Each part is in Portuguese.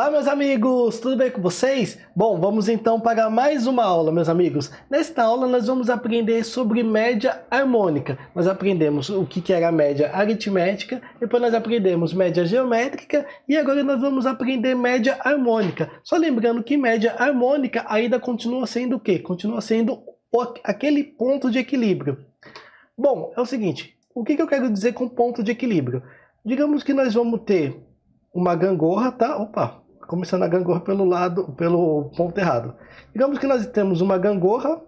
Olá, meus amigos, tudo bem com vocês? Bom, vamos então para mais uma aula, meus amigos. Nesta aula nós vamos aprender sobre média harmônica. Nós aprendemos o que era média aritmética, depois nós aprendemos média geométrica e agora nós vamos aprender média harmônica. Só lembrando que média harmônica ainda continua sendo o quê? Continua sendo aquele ponto de equilíbrio. Bom, é o seguinte, o que eu quero dizer com ponto de equilíbrio? Digamos que nós vamos ter uma gangorra, tá? Opa, começando a gangorra pelo ponto errado. Digamos que nós temos uma gangorra,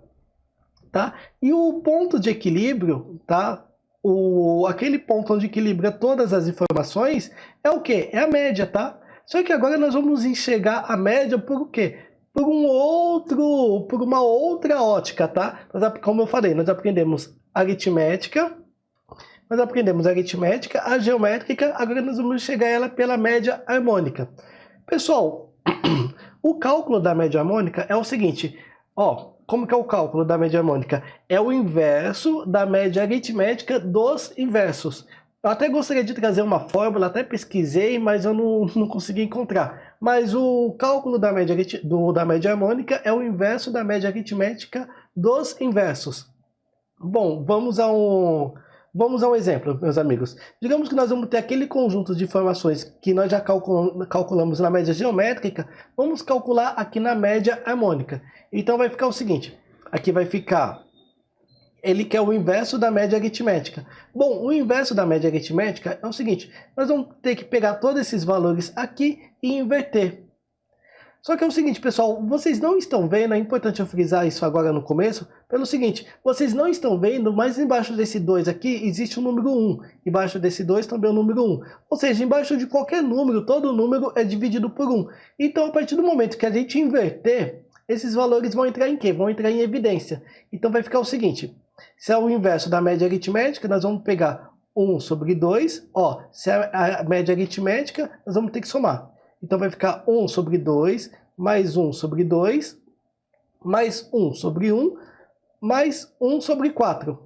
tá? E o ponto de equilíbrio, tá? Aquele ponto onde equilibra todas as informações é o quê? É a média, tá? Só que agora nós vamos enxergar a média por o quê? Por uma outra ótica, tá? Como eu falei, nós aprendemos aritmética, a geométrica, agora nós vamos chegar a ela pela média harmônica. Pessoal, o cálculo da média harmônica é o seguinte, ó, como que é o cálculo da média harmônica? É o inverso da média aritmética dos inversos. Eu até gostaria de trazer uma fórmula, até pesquisei, mas eu não consegui encontrar. Mas o cálculo da média harmônica é o inverso da média aritmética dos inversos. Bom, vamos a um exemplo, meus amigos. Digamos que nós vamos ter aquele conjunto de informações que nós já calculamos na média geométrica, vamos calcular aqui na média harmônica. Então vai ficar o seguinte, aqui vai ficar, ele que é o inverso da média aritmética. Bom, o inverso da média aritmética é o seguinte, nós vamos ter que pegar todos esses valores aqui e inverter. Só que é o seguinte, pessoal, vocês não estão vendo, é importante eu frisar isso agora no começo, pelo seguinte, vocês não estão vendo, mas embaixo desse 2 aqui existe o número 1, embaixo desse 2 também o número 1. Ou seja, embaixo de qualquer número, todo número é dividido por 1. Então, a partir do momento que a gente inverter, esses valores vão entrar em quê? Vão entrar em evidência. Então, vai ficar o seguinte, se é o inverso da média aritmética, nós vamos pegar 1 sobre 2, ó, se é a média aritmética, nós vamos ter que somar. Então vai ficar 1 sobre 2, mais 1 sobre 2, mais 1 sobre 1, mais 1 sobre 4.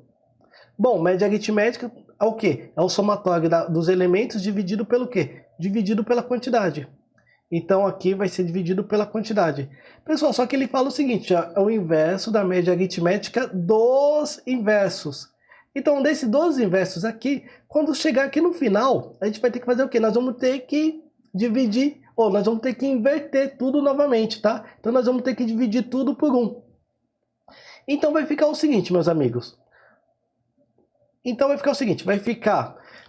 Bom, média aritmética é o quê? É o somatório dos elementos dividido pelo quê? Dividido pela quantidade. Então aqui vai ser dividido pela quantidade. Pessoal, só que ele fala o seguinte, ó, é o inverso da média aritmética dos inversos. Então, desses dos inversos aqui, quando chegar aqui no final, a gente vai ter que fazer o quê? Nós vamos ter que dividir, ou nós vamos ter que inverter tudo novamente, tá? Então nós vamos ter que dividir tudo por 1. Então vai ficar o seguinte, meus amigos.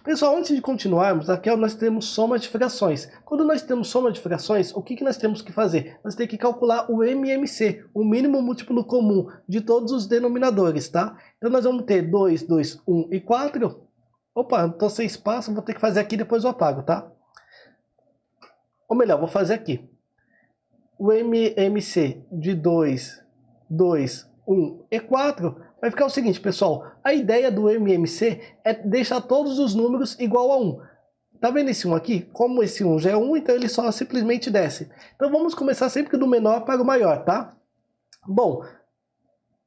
Pessoal, antes de continuarmos, aqui nós temos soma de frações. Quando nós temos soma de frações, o que nós temos que fazer? Nós temos que calcular o MMC, o mínimo múltiplo comum de todos os denominadores, tá? Então nós vamos ter 2, 2, 1 e 4. Opa, estou sem espaço, vou ter que fazer aqui, depois eu apago, tá? Ou melhor, vou fazer aqui. O MMC de 2, 2, 1 e 4 vai ficar o seguinte, pessoal. A ideia do MMC é deixar todos os números igual a 1. Tá vendo esse 1 aqui? Como esse 1 já é 1, então ele só simplesmente desce. Então vamos começar sempre do menor para o maior, tá? Bom,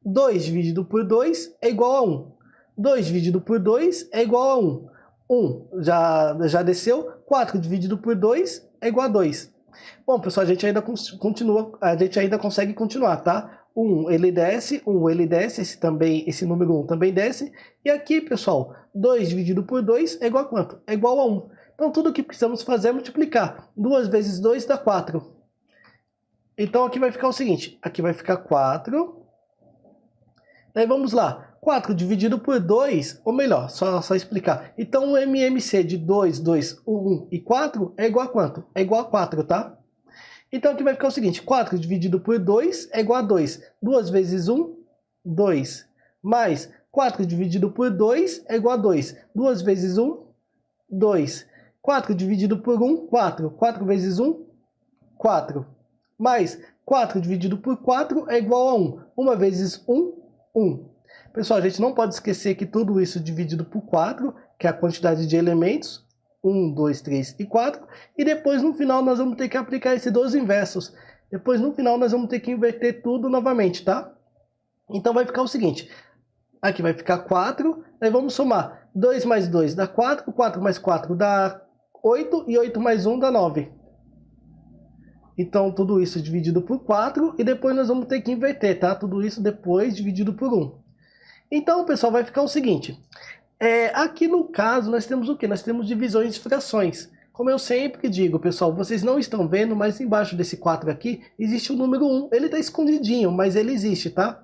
2 dividido por 2 é igual a 1. 2 dividido por 2 é igual a 1. 1 já desceu. 4 dividido por 2 é igual a 2. Bom, pessoal, a gente ainda consegue continuar, tá? 1 ele desce, esse número 1 também desce. E aqui, pessoal, 2 dividido por 2 é igual a quanto? É igual a 1. Então, tudo que precisamos fazer é multiplicar. 2 vezes 2 dá 4. Então, aqui vai ficar o seguinte, aqui vai ficar 4. Daí, vamos lá. 4 dividido por 2, ou melhor, só explicar. Então, o MMC de 2, 2, 1 e 4 é igual a quanto? É igual a 4, tá? Então, aqui vai ficar o seguinte, 4 dividido por 2 é igual a 2. 2 vezes 1, 2. Mais 4 dividido por 2 é igual a 2. 2 vezes 1, 2. 4 dividido por 1, 4. 4 vezes 1, 4. Mais 4 dividido por 4 é igual a 1. 1 vezes 1, 1. Pessoal, a gente não pode esquecer que tudo isso dividido por 4, que é a quantidade de elementos, 1, 2, 3 e 4, e depois no final nós vamos ter que aplicar esses dois inversos. Depois no final nós vamos ter que inverter tudo novamente, tá? Então vai ficar o seguinte, aqui vai ficar 4, aí vamos somar 2 mais 2 dá 4, 4 mais 4 dá 8 e 8 mais 1 dá 9. Então, tudo isso dividido por 4 e depois nós vamos ter que inverter, tá? Tudo isso depois dividido por 1. Então, pessoal, vai ficar o seguinte. Aqui no caso, nós temos o quê? Nós temos divisões de frações. Como eu sempre digo, pessoal, vocês não estão vendo, mas embaixo desse 4 aqui, existe o número 1. Ele está escondidinho, mas ele existe, tá?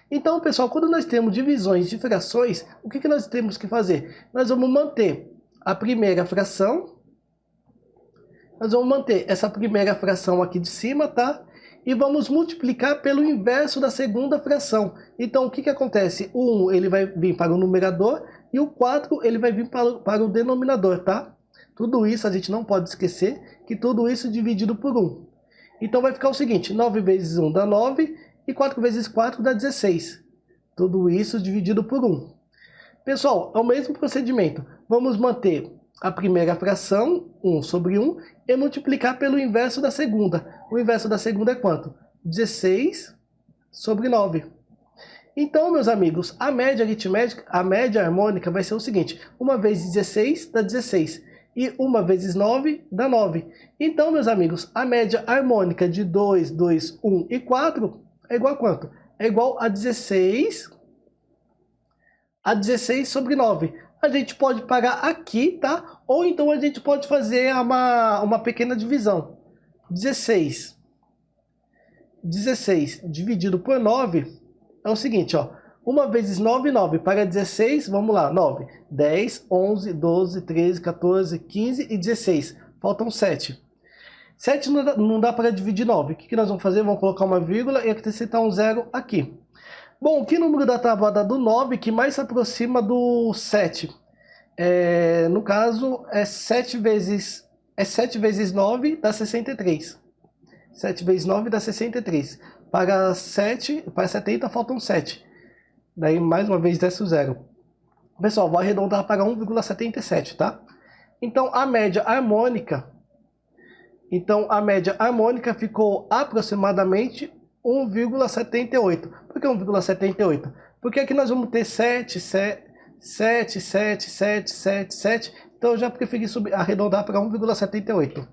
Então, pessoal, quando nós temos divisões de frações, o que nós temos que fazer? Nós vamos manter a primeira fração. Nós vamos manter essa primeira fração aqui de cima, tá? E vamos multiplicar pelo inverso da segunda fração. Então, o que acontece? O 1 ele vai vir para o numerador e o 4 ele vai vir para o denominador, tá? Tudo isso a gente não pode esquecer que tudo isso é dividido por 1. Então, vai ficar o seguinte, 9 vezes 1 dá 9 e 4 vezes 4 dá 16. Tudo isso dividido por 1. Pessoal, é o mesmo procedimento. Vamos manter a primeira fração, 1 sobre 1, e multiplicar pelo inverso da segunda. O inverso da segunda é quanto? 16 sobre 9. Então, meus amigos, a média aritmética, a média harmônica vai ser o seguinte. 1 vezes 16 dá 16. E 1 vezes 9 dá 9. Então, meus amigos, a média harmônica de 2, 2, 1 e 4 é igual a quanto? É igual a 16 sobre 9. A gente pode pagar aqui, tá? Ou então a gente pode fazer uma pequena divisão. 16 dividido por 9 é o seguinte, ó. 1 vezes 9, 9. Para 16, vamos lá, 9. 10, 11, 12, 13, 14, 15 e 16. Faltam 7. 7 não dá para dividir 9. O que nós vamos fazer? Vamos colocar uma vírgula e acrescentar um zero aqui. Bom, que número da tabuada do 9 que mais se aproxima do 7? No caso, 7 vezes 9 dá 63. 7 vezes 9 dá 63. Para 70 faltam 7. Daí, mais uma vez, desce o zero. Pessoal, vou arredondar para 1,77, tá? Então, a média harmônica ficou aproximadamente 1,78. Por que 1,78? Porque aqui nós vamos ter 7. Então eu já preferi arredondar para 1,78.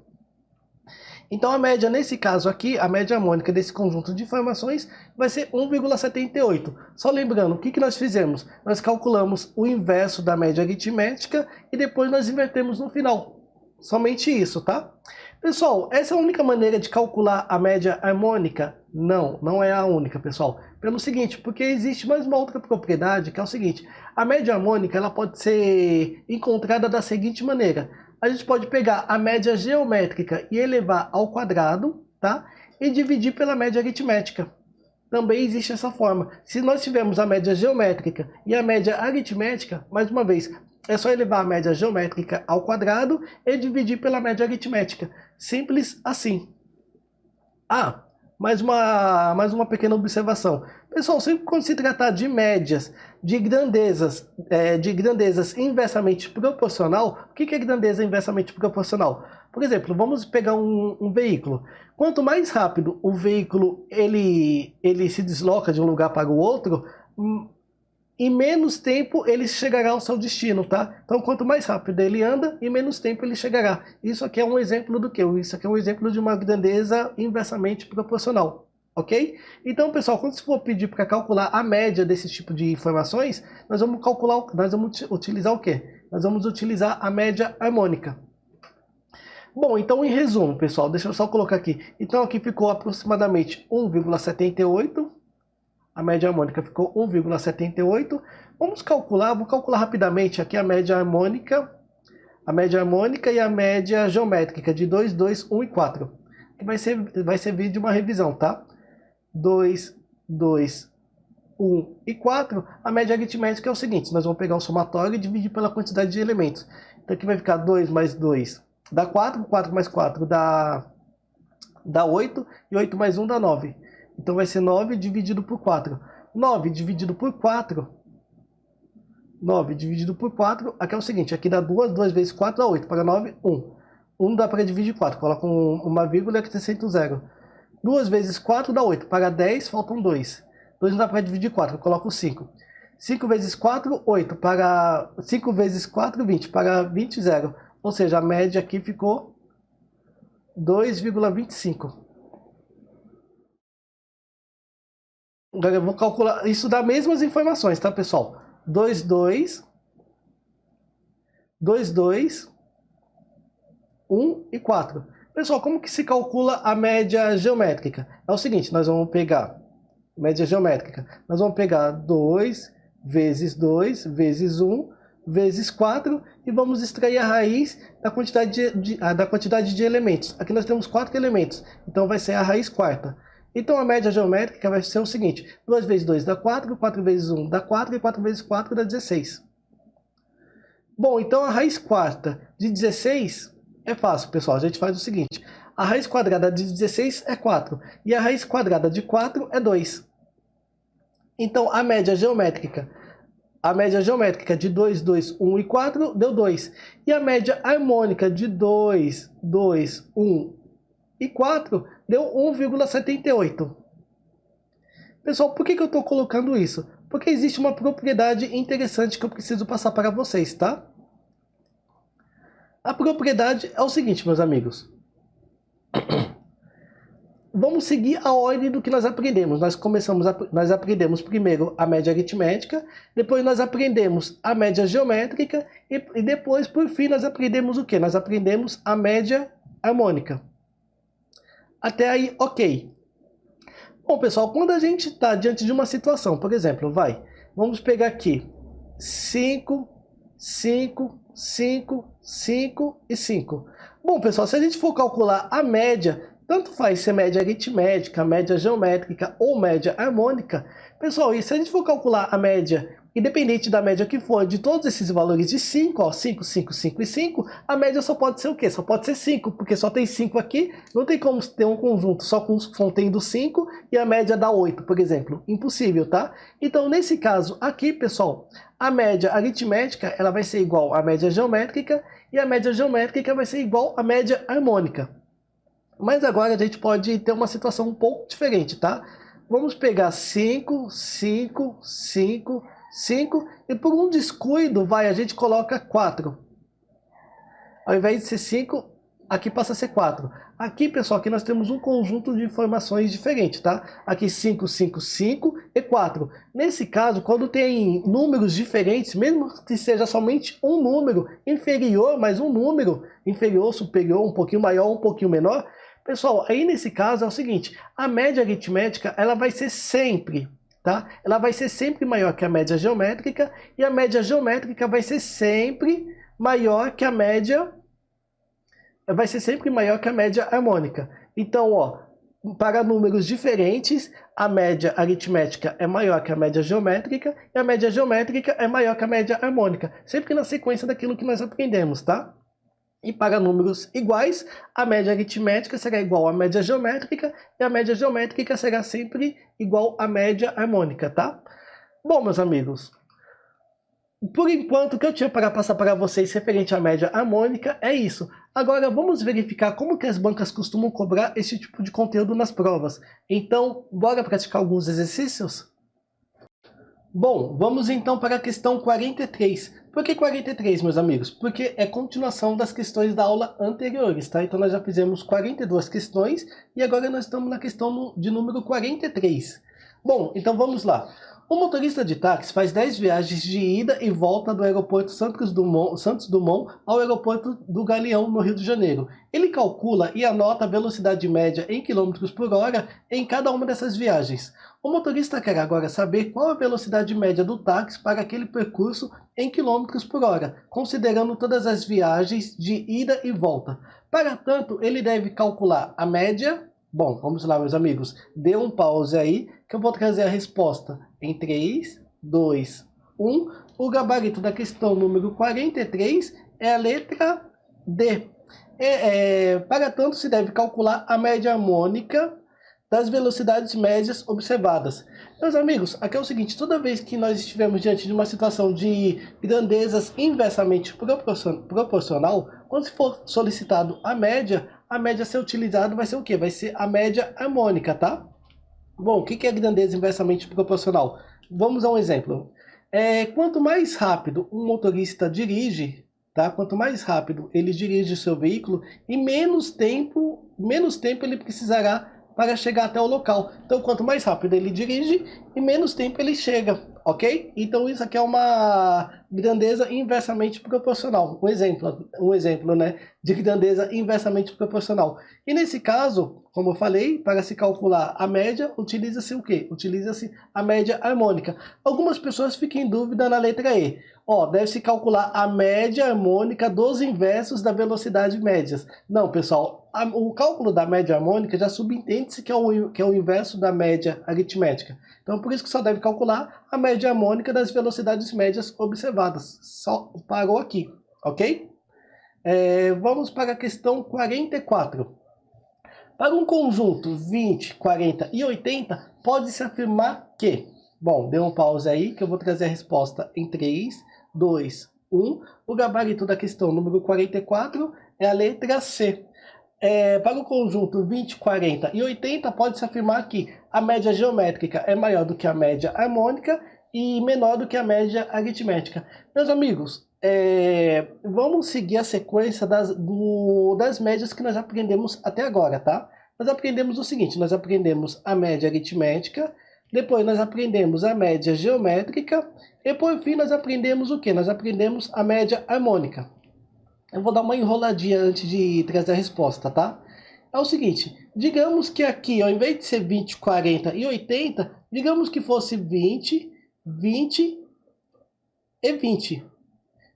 Então a média nesse caso aqui, a média harmônica desse conjunto de informações vai ser 1,78. Só lembrando, o que nós fizemos? Nós calculamos o inverso da média aritmética e depois nós invertemos no final. Somente isso, tá? Pessoal, essa é a única maneira de calcular a média harmônica? Não, não é a única, pessoal. Pelo seguinte, porque existe mais uma outra propriedade, que é o seguinte. A média harmônica ela pode ser encontrada da seguinte maneira. A gente pode pegar a média geométrica e elevar ao quadrado, tá? E dividir pela média aritmética. Também existe essa forma. Se nós tivermos a média geométrica e a média aritmética, mais uma vez, é só elevar a média geométrica ao quadrado e dividir pela média aritmética. Simples assim. Mais uma pequena observação. Pessoal, sempre quando se tratar de médias, de grandezas inversamente proporcional, o que é grandeza inversamente proporcional? Por exemplo, vamos pegar um veículo. Quanto mais rápido o veículo ele se desloca de um lugar para o outro, em menos tempo ele chegará ao seu destino, tá? Então, quanto mais rápido ele anda, em menos tempo ele chegará. Isso aqui é um exemplo do quê? Isso aqui é um exemplo de uma grandeza inversamente proporcional, ok? Então, pessoal, quando se for pedir para calcular a média desse tipo de informações, nós vamos utilizar o quê? Nós vamos utilizar a média harmônica. Bom, então, em resumo, pessoal, deixa eu só colocar aqui. Então, aqui ficou aproximadamente 1,78. A média harmônica ficou 1,78. Vou calcular rapidamente aqui a média harmônica e a média geométrica de 2, 2, 1 e 4. Que vai servir de uma revisão, tá? 2, 2, 1 e 4. A média aritmética é o seguinte, nós vamos pegar o somatório e dividir pela quantidade de elementos. Então aqui vai ficar 2 mais 2 dá 4, 4 mais 4 dá 8, e 8 mais 1 dá 9. Então vai ser 9 dividido por 4. 9 dividido por 4. Aqui é o seguinte, aqui dá 2, 2 vezes 4 dá 8. Para 9, 1. 1 dá para dividir 4. Coloca uma vírgula e acrescenta um zero. 2 vezes 4 dá 8. Para 10, faltam 2. 2 não dá para dividir 4. Coloca o 5. 5 vezes 4, 8. Para 5 vezes 4, 20. Para 20, 0. Ou seja, a média aqui ficou 2,25. Agora eu vou calcular, isso dá mesmas informações, tá, pessoal? 2, 2, 2, 2, 1 e 4. Pessoal, como que se calcula a média geométrica? É o seguinte, nós vamos pegar média geométrica. Nós vamos pegar 2 vezes 1 vezes 4 e vamos extrair a raiz da quantidade de elementos. Aqui nós temos 4 elementos, então vai ser a raiz quarta. Então a média geométrica vai ser o seguinte: 2 vezes 2 dá 4, 4 vezes 1 dá 4 e 4 vezes 4 dá 16. Bom, então a raiz quarta de 16 é fácil, pessoal. A gente faz o seguinte: a raiz quadrada de 16 é 4 e a raiz quadrada de 4 é 2. Então a média geométrica de 2, 2, 1 e 4 deu 2. E a média harmônica de 2, 2, 1 e 4 deu 1,78. Pessoal, por que eu estou colocando isso? Porque existe uma propriedade interessante que eu preciso passar para vocês, tá? A propriedade é o seguinte, meus amigos. Vamos seguir a ordem do que nós aprendemos. Nós aprendemos primeiro a média aritmética, depois nós aprendemos a média geométrica e depois, por fim, nós aprendemos o quê? Nós aprendemos a média harmônica. Até aí, ok. Bom, pessoal, quando a gente está diante de uma situação, por exemplo, vamos pegar aqui 5, 5, 5, 5 e 5. Bom, pessoal, se a gente for calcular a média, tanto faz ser média aritmética, média geométrica ou média harmônica, pessoal, e se a gente for calcular a média, independente da média que for, de todos esses valores de 5, ó, 5, 5, 5 e 5, a média só pode ser o quê? Só pode ser 5, porque só tem 5 aqui, não tem como ter um conjunto só contendo 5 e a média dá 8, por exemplo. Impossível, tá? Então, nesse caso aqui, pessoal, a média aritmética ela vai ser igual à média geométrica e a média geométrica vai ser igual à média harmônica. Mas agora a gente pode ter uma situação um pouco diferente, tá? Vamos pegar 5, 5, 5, 5 e por um descuido, a gente coloca 4. Ao invés de ser 5, aqui passa a ser 4. Aqui, pessoal, aqui nós temos um conjunto de informações diferente, tá? Aqui 5, 5, 5 e 4. Nesse caso, quando tem números diferentes, mesmo que seja somente um número inferior, mas um número inferior, superior, um pouquinho maior, um pouquinho menor, pessoal, aí nesse caso é o seguinte, a média aritmética, ela vai ser sempre, tá? Ela vai ser sempre maior que a média geométrica e a média geométrica vai ser sempre maior que a média harmônica. Então, ó, para números diferentes, a média aritmética é maior que a média geométrica e a média geométrica é maior que a média harmônica, sempre na sequência daquilo que nós aprendemos, tá? E para números iguais, a média aritmética será igual à média geométrica e a média geométrica será sempre igual à média harmônica, tá? Bom, meus amigos, por enquanto o que eu tinha para passar para vocês referente à média harmônica é isso. Agora vamos verificar como que as bancas costumam cobrar esse tipo de conteúdo nas provas. Então, bora praticar alguns exercícios? Bom, vamos então para a questão 43. Por que 43, meus amigos? Porque é continuação das questões da aula anteriores, tá? Então nós já fizemos 42 questões e agora nós estamos na questão de número 43. Bom, então vamos lá. O motorista de táxi faz 10 viagens de ida e volta do aeroporto Santos Dumont ao aeroporto do Galeão, no Rio de Janeiro. Ele calcula e anota a velocidade média em km por hora em cada uma dessas viagens. O motorista quer agora saber qual a velocidade média do táxi para aquele percurso em km por hora, considerando todas as viagens de ida e volta. Para tanto, ele deve calcular a média. Bom, vamos lá, meus amigos. Dê um pause aí, que eu vou trazer a resposta em 3, 2, 1. O gabarito da questão número 43 é a letra D. Para tanto, se deve calcular a média harmônica das velocidades médias observadas. Meus amigos, aqui é o seguinte, toda vez que nós estivermos diante de uma situação de grandezas inversamente proporcional, quando for solicitado a média a ser utilizada vai ser o quê? Vai ser a média harmônica, tá? Bom, o que é grandeza inversamente proporcional? Vamos a um exemplo. Quanto mais rápido um motorista dirige, tá? Quanto mais rápido ele dirige o seu veículo, e menos tempo ele precisará para chegar até o local. Então, quanto mais rápido ele dirige, e menos tempo ele chega, ok? Então, isso aqui é uma grandeza inversamente proporcional. Um exemplo, né, de grandeza inversamente proporcional. E nesse caso, como eu falei, para se calcular a média, utiliza-se o quê? Utiliza-se a média harmônica. Algumas pessoas ficam em dúvida na letra E. Ó, deve-se calcular a média harmônica dos inversos da velocidade médias. Não, pessoal, o cálculo da média harmônica já subentende-se que é o inverso da média aritmética. Então, por isso que só deve calcular a média harmônica das velocidades médias observadas. Só parou aqui, ok? Vamos para a questão 44. Para um conjunto 20, 40 e 80, pode-se afirmar que... Bom, dê um pause aí que eu vou trazer a resposta em 3, 2, 1. O gabarito da questão número 44 é a letra C. Para o conjunto 20, 40 e 80, pode-se afirmar que a média geométrica é maior do que a média harmônica e menor do que a média aritmética. Meus amigos, vamos seguir a sequência das médias que nós aprendemos até agora, tá? Nós aprendemos o seguinte, nós aprendemos a média aritmética, depois nós aprendemos a média geométrica, e por fim nós aprendemos o quê? Nós aprendemos a média harmônica. Eu vou dar uma enroladinha antes de trazer a resposta, tá? É o seguinte, digamos que aqui, ao invés de ser 20, 40 e 80, digamos que fosse 20, 20 e 20.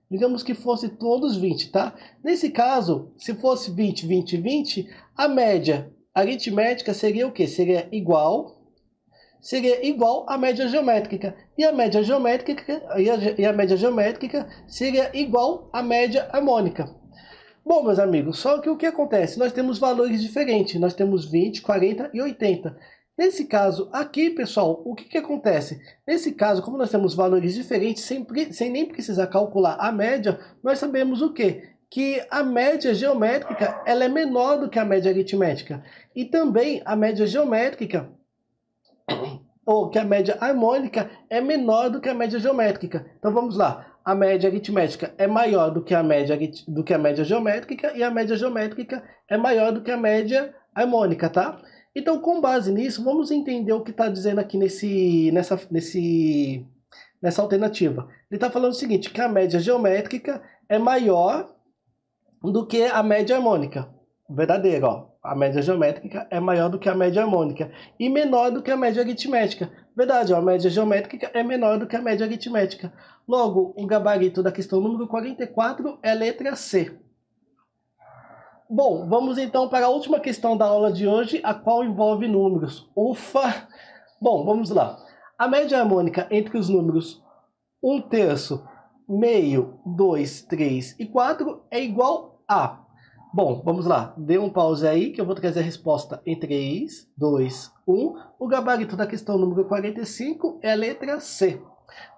Digamos que fosse todos 20, tá? Nesse caso, se fosse 20, 20 e 20, a média aritmética seria o quê? Seria igual à média geométrica. E a média geométrica seria igual à média harmônica. Bom, meus amigos, só que o que acontece? Nós temos valores diferentes. Nós temos 20, 40 e 80. Nesse caso aqui, pessoal, o que acontece? Nesse caso, como nós temos valores diferentes, sem nem precisar calcular a média, nós sabemos o quê? Que a média geométrica ela é menor do que a média aritmética. E também a média geométrica, ou que a média harmônica, é menor do que a média geométrica. Então vamos lá. A média aritmética é maior do que a média geométrica, e a média geométrica é maior do que a média harmônica, tá? Então, com base nisso, vamos entender o que está dizendo aqui nessa alternativa. Ele está falando o seguinte, que a média geométrica é maior do que a média harmônica. Verdadeiro, ó. A média geométrica é maior do que a média harmônica e menor do que a média aritmética. Verdade, ó, a média geométrica é menor do que a média aritmética. Logo, o gabarito da questão número 44 é a letra C. Bom, vamos então para a última questão da aula de hoje, a qual envolve números. Ufa! Bom, vamos lá. A média harmônica entre os números 1/3, meio, 2, 3 e 4 é igual a... Bom, vamos lá. Dê um pause aí que eu vou trazer a resposta em 3, 2, 1. O gabarito da questão número 45 é a letra C.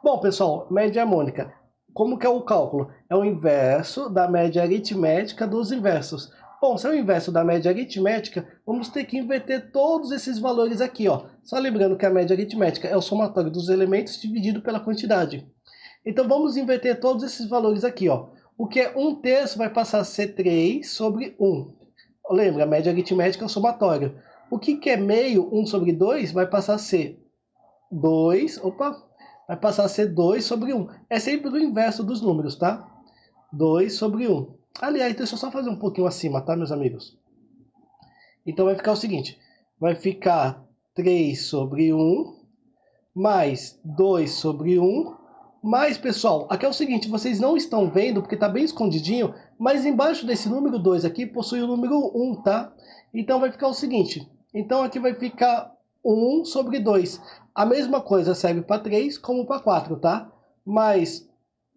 Bom, pessoal, média harmônica. Como que é o cálculo? É o inverso da média aritmética dos inversos. Bom, se é o inverso da média aritmética, vamos ter que inverter todos esses valores aqui, ó. Só lembrando que a média aritmética é o somatório dos elementos dividido pela quantidade. Então vamos inverter todos esses valores aqui, ó. O que é 1/3 vai passar a ser 3 sobre 1. Lembra, a média aritmética é o somatório. O que é meio, 1 sobre 2, vai passar a ser 2, vai passar a ser 2 sobre 1. É sempre o inverso dos números, tá? 2 sobre 1. Aliás, deixa eu só fazer um pouquinho acima, tá, meus amigos? Então vai ficar o seguinte, vai ficar 3 sobre 1, mais 2 sobre 1, mas, pessoal, aqui é o seguinte, vocês não estão vendo, porque está bem escondidinho, mas embaixo desse número 2 aqui, possui o número 1, tá? Então vai ficar o seguinte, então aqui vai ficar 1 sobre 2. A mesma coisa serve para 3 como para 4, tá? Mais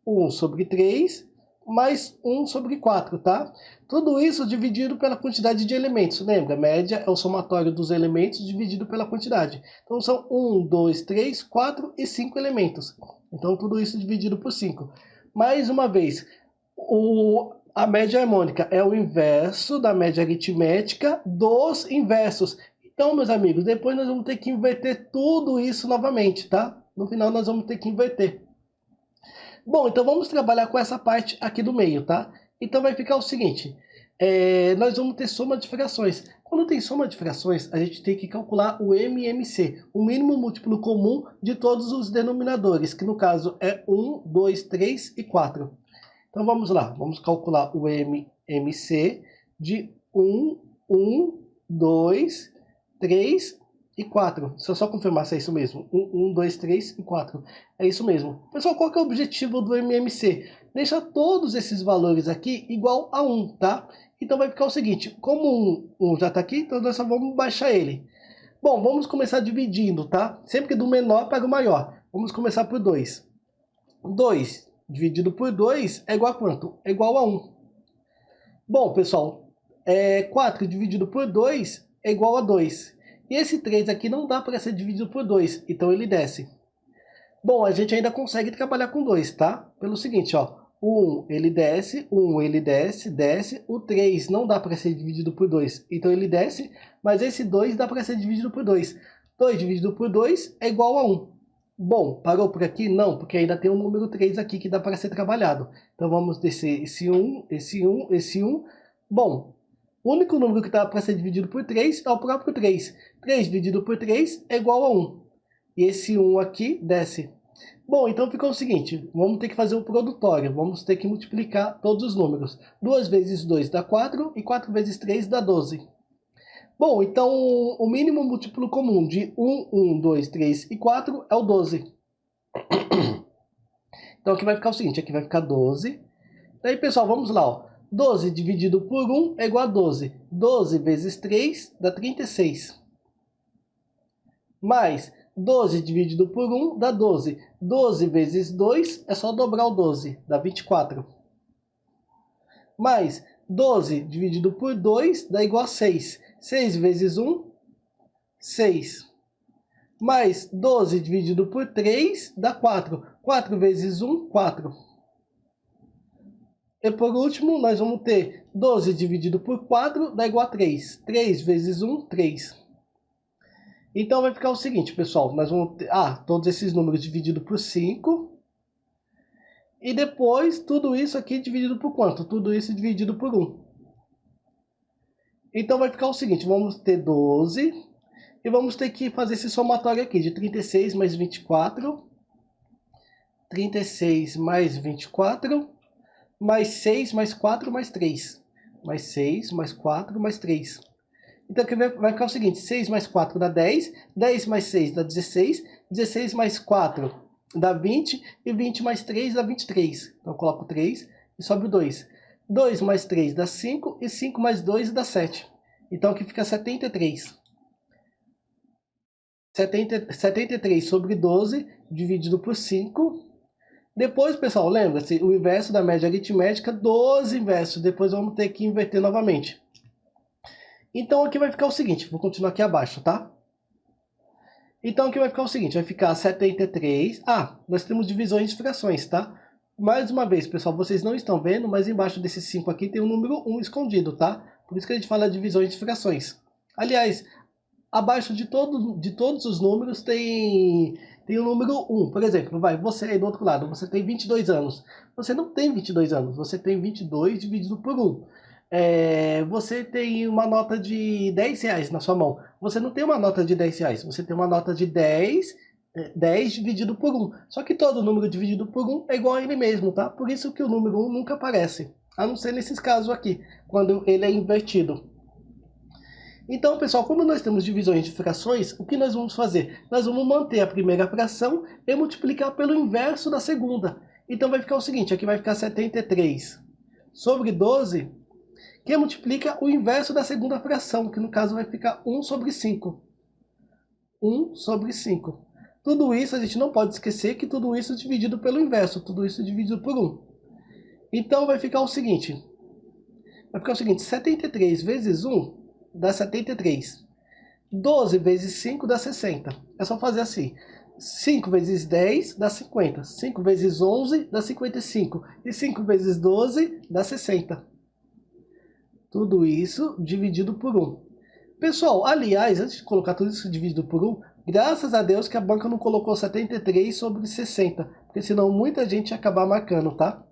1 sobre 3, mais 1 sobre 4, tá? Tudo isso dividido pela quantidade de elementos. Lembra, a média é o somatório dos elementos dividido pela quantidade. Então são 1, 2, 3, 4 e 5 elementos. Então tudo isso dividido por 5. Mais uma vez, a média harmônica é o inverso da média aritmética dos inversos. Então, meus amigos, depois nós vamos ter que inverter tudo isso novamente, tá? No final nós vamos ter que inverter. Bom, então vamos trabalhar com essa parte aqui do meio, tá? Então vai ficar o seguinte, nós vamos ter soma de frações. Quando tem soma de frações, a gente tem que calcular o MMC, o mínimo múltiplo comum de todos os denominadores, que no caso é 1, 2, 3 e 4. Então vamos lá, vamos calcular o MMC de 1, 2, 3 e 4. Deixa eu só confirmar se é isso mesmo. 1, 2, 3 e 4. É isso mesmo. Pessoal, qual que é o objetivo do MMC? Deixar todos esses valores aqui igual a 1, tá? Então vai ficar o seguinte, como 1 já está aqui, então nós só vamos baixar ele. Bom, vamos começar dividindo, tá? Sempre do menor para o maior. Vamos começar por 2. 2 dividido por 2 é igual a quanto? É igual a 1. Bom, pessoal, 4 dividido por 2 é igual a 2. E esse 3 aqui não dá para ser dividido por 2, então ele desce. Bom, a gente ainda consegue trabalhar com 2, tá? Pelo seguinte, ó. O 1 ele desce, desce. O 3 não dá para ser dividido por 2, então ele desce. Mas esse 2 dá para ser dividido por 2. 2 dividido por 2 é igual a 1. Bom, parou por aqui? Não, porque ainda tem o número 3 aqui que dá para ser trabalhado. Então vamos descer esse 1, esse 1, esse 1. Bom, o único número que dá para ser dividido por 3 é o próprio 3. 3 dividido por 3 é igual a 1. E esse 1 aqui desce. Bom, então ficou o seguinte, vamos ter que fazer o produtório, vamos ter que multiplicar todos os números. 2 vezes 2 dá 4 e 4 vezes 3 dá 12. Bom, então o mínimo múltiplo comum de 1, 2, 3 e 4 é o 12. Então aqui vai ficar o seguinte, aqui vai ficar 12. Daí, pessoal, vamos lá, ó. 12 dividido por 1 é igual a 12. 12 vezes 3 dá 36. Mais 12 dividido por 1 dá 12. 12 vezes 2 é só dobrar o 12, dá 24. Mais 12 dividido por 2 dá igual a 6. 6 vezes 1, 6. Mais 12 dividido por 3 dá 4. 4 vezes 1, 4. E por último, nós vamos ter 12 dividido por 4 dá igual a 3. 3 vezes 1, 3. Então vai ficar o seguinte, pessoal. Nós vamos ter todos esses números dividido por 5. E depois tudo isso aqui dividido por quanto? Tudo isso dividido por 1. Então vai ficar o seguinte, vamos ter 12 e vamos ter que fazer esse somatório aqui de 36 mais 24, 36 mais 24, mais 6 mais 4 mais 3, mais 6 mais 4 mais 3. Então aqui vai ficar o seguinte, 6 mais 4 dá 10, 10 mais 6 dá 16, 16 mais 4 dá 20 e 20 mais 3 dá 23. Então eu coloco 3 e sobe o 2. 2 mais 3 dá 5 e 5 mais 2 dá 7. Então aqui fica 73. 73 sobre 12 dividido por 5. Depois, pessoal, lembra-se, o inverso da média aritmética, 12 inversos. Depois vamos ter que inverter novamente. Então aqui vai ficar o seguinte, vou continuar aqui abaixo, tá? Então aqui vai ficar o seguinte, vai ficar 73. Nós temos divisões de frações, tá? Mais uma vez, pessoal, vocês não estão vendo, mas embaixo desses 5 aqui tem o número 1 escondido, tá? Por isso que a gente fala divisões de frações. Aliás, abaixo de todos os números tem o número 1. Por exemplo, você aí do outro lado, você tem 22 anos. Você não tem 22 anos, você tem 22 dividido por 1. Você tem uma nota de 10 reais na sua mão. Você não tem uma nota de 10 reais, você tem uma nota de 10 dividido por 1. Só que todo número dividido por 1 é igual a ele mesmo, tá? Por isso que o número 1 nunca aparece. A não ser nesses casos aqui, quando ele é invertido. Então, pessoal, como nós temos divisões de frações, o que nós vamos fazer? Nós vamos manter a primeira fração e multiplicar pelo inverso da segunda. Então vai ficar o seguinte, aqui vai ficar 73 sobre 12, que multiplica o inverso da segunda fração, que no caso vai ficar 1 sobre 5. 1 sobre 5. Tudo isso, a gente não pode esquecer que tudo isso é dividido pelo inverso, tudo isso é dividido por 1. Então vai ficar o seguinte, 73 vezes 1 dá 73. 12 vezes 5 dá 60. É só fazer assim. 5 vezes 10 dá 50. 5 vezes 11 dá 55. E 5 vezes 12 dá 60. Tudo isso dividido por 1. Pessoal, aliás, antes de colocar tudo isso dividido por 1, graças a Deus que a banca não colocou 73 sobre 60. Porque senão muita gente ia acabar marcando, tá?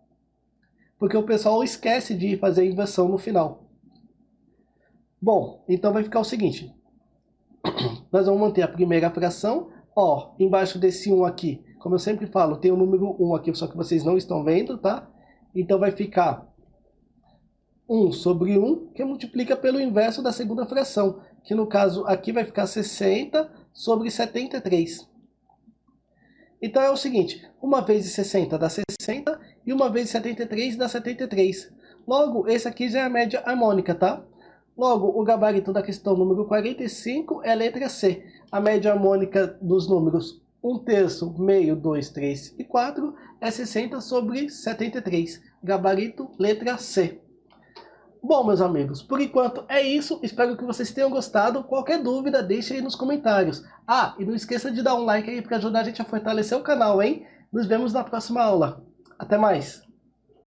Porque o pessoal esquece de fazer a inversão no final. Bom, então vai ficar o seguinte. Nós vamos manter a primeira fração. Ó, embaixo desse 1 aqui, como eu sempre falo, tem o número 1 aqui, só que vocês não estão vendo, tá? Então vai ficar 1 sobre 1, que multiplica pelo inverso da segunda fração, que no caso aqui vai ficar 60 sobre 73. Então é o seguinte, 1 vezes 60 dá 60 e 1 vezes 73 dá 73. Logo, esse aqui já é a média harmônica, tá? Logo, o gabarito da questão número 45 é a letra C. A média harmônica dos números 1/3, meio, 2, 3 e 4 é 60 sobre 73. Gabarito, letra C. Bom, meus amigos, por enquanto é isso. Espero que vocês tenham gostado. Qualquer dúvida, deixe aí nos comentários. Ah, e não esqueça de dar um like aí para ajudar a gente a fortalecer o canal, hein? Nos vemos na próxima aula. Até mais!